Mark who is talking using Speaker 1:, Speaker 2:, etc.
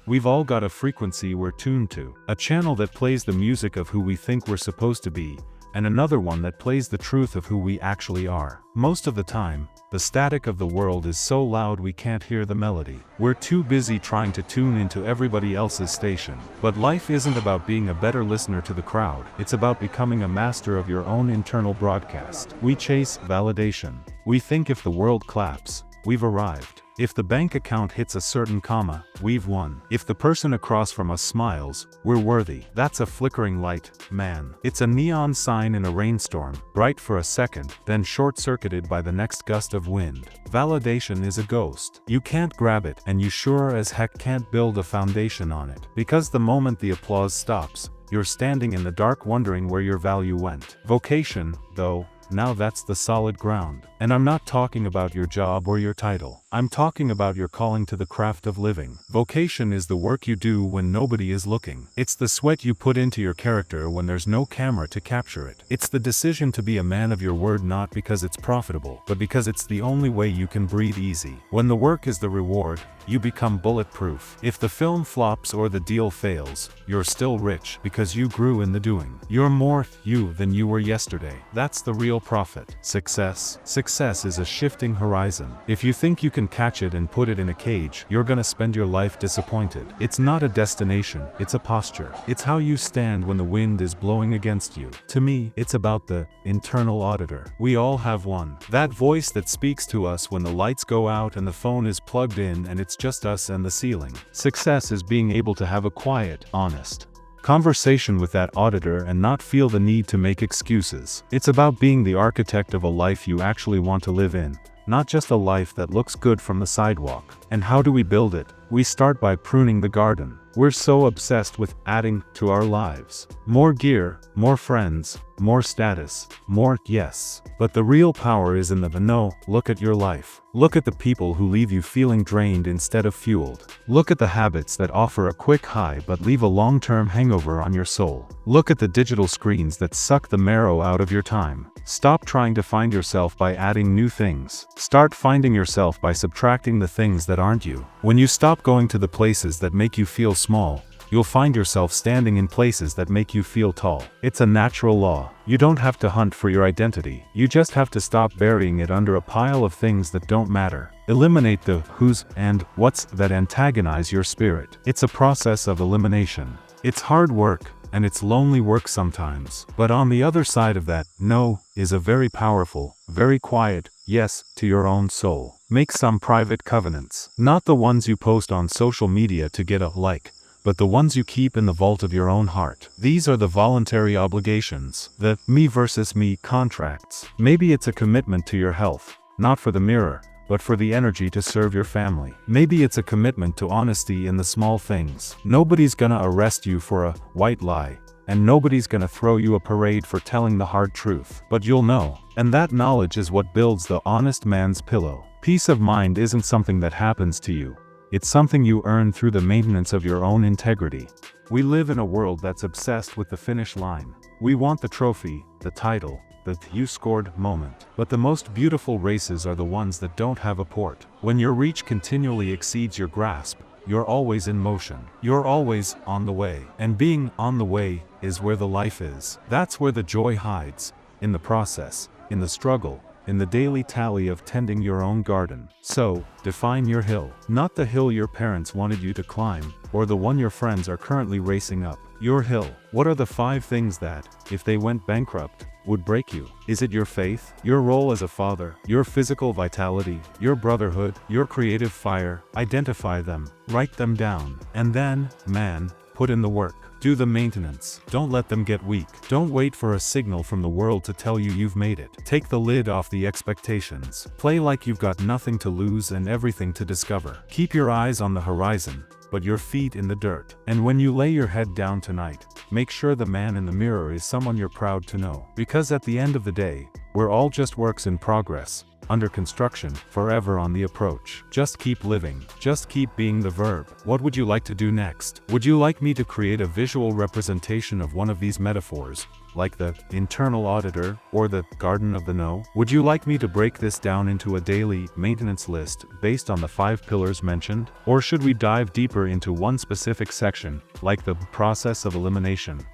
Speaker 1: We've all got a frequency we're tuned to, a channel that plays the music of who we think we're supposed to be, and another one that plays the truth of who we actually are. Most of the time, the static of the world is so loud we can't hear the melody. We're too busy trying to tune into everybody else's station. But life isn't about being a better listener to the crowd, it's about becoming a master of your own internal broadcast. We chase validation. We think if the world claps, we've arrived. If the bank account hits a certain comma, we've won. If the person across from us smiles, we're worthy. That's a flickering light, man. It's a neon sign in a rainstorm, bright for a second, then short-circuited by the next gust of wind. Validation is a ghost. You can't grab it, and you sure as heck can't build a foundation on it. Because the moment the applause stops, you're standing in the dark wondering where your value went. Vocation, though, now that's the solid ground. And I'm not talking about your job or your title. I'm talking about your calling to the craft of living. Vocation is the work you do when nobody is looking. It's the sweat you put into your character when there's no camera to capture it. It's the decision to be a man of your word not because it's profitable, but because it's the only way you can breathe easy. When the work is the reward, you become bulletproof. If the film flops or the deal fails, you're still rich because you grew in the doing. You're more you than you were yesterday. That's the real profit. Success is a shifting horizon. If you think you can catch it and put it in a cage, you're gonna spend your life disappointed. It's not a destination, it's a posture. It's how you stand when the wind is blowing against you. To me, it's about the internal auditor. We all have one. That voice that speaks to us when the lights go out and the phone is plugged in and it's just us and the ceiling. Success is being able to have a quiet, honest conversation with that auditor and not feel the need to make excuses. It's about being the architect of a life you actually want to live in, not just a life that looks good from the sidewalk. And how do we build it? We start by pruning the garden. We're so obsessed with adding to our lives. More gear, more friends, more status, more yes. But the real power is in the no. Look at your life. Look at the people who leave you feeling drained instead of fueled. Look at the habits that offer a quick high but leave a long-term hangover on your soul. Look at the digital screens that suck the marrow out of your time. Stop trying to find yourself by adding new things. Start finding yourself by subtracting the things that aren't you. When you stop going to the places that make you feel small, you'll find yourself standing in places that make you feel tall. It's a natural law. You don't have to hunt for your identity. You just have to stop burying it under a pile of things that don't matter. Eliminate the who's and what's that antagonize your spirit. It's a process of elimination. It's hard work, and it's lonely work sometimes. But on the other side of that, no, is a very powerful, very quiet yes to your own soul. Make some private covenants. Not the ones you post on social media to get a like, but the ones you keep in the vault of your own heart. These are the voluntary obligations, the me versus me contracts. Maybe it's a commitment to your health, not for the mirror, but for the energy to serve your family. Maybe it's a commitment to honesty in the small things. Nobody's gonna arrest you for a white lie, and nobody's gonna throw you a parade for telling the hard truth. But you'll know, and that knowledge is what builds the honest man's pillow. Peace of mind isn't something that happens to you. It's something you earn through the maintenance of your own integrity. We live in a world that's obsessed with the finish line. We want the trophy, the title, the you scored moment. But the most beautiful races are the ones that don't have a port. When your reach continually exceeds your grasp, you're always in motion. You're always on the way. And being on the way is where the life is. That's where the joy hides, in the process, in the struggle, in the daily tally of tending your own garden. So, define your hill. Not the hill your parents wanted you to climb, or the one your friends are currently racing up. Your hill. What are the 5 things that, if they went bankrupt, would break you? Is it your faith, your role as a father, your physical vitality, your brotherhood, your creative fire? Identify them, write them down, and then, man, put in the work. Do the maintenance. Don't let them get weak. Don't wait for a signal from the world to tell you you've made it. Take the lid off the expectations. Play like you've got nothing to lose and everything to discover. Keep your eyes on the horizon, but your feet in the dirt. And when you lay your head down tonight, make sure the man in the mirror is someone you're proud to know. Because at the end of the day, we're all just works in progress, under construction, forever on the approach. Just keep living. Just keep being the verb. What would you like to do next? Would you like me to create a visual representation of one of these metaphors, like the internal auditor or the garden of the no? Would you like me to break this down into a daily maintenance list based on the 5 pillars mentioned? Or should we dive deeper into one specific section, like the process of elimination?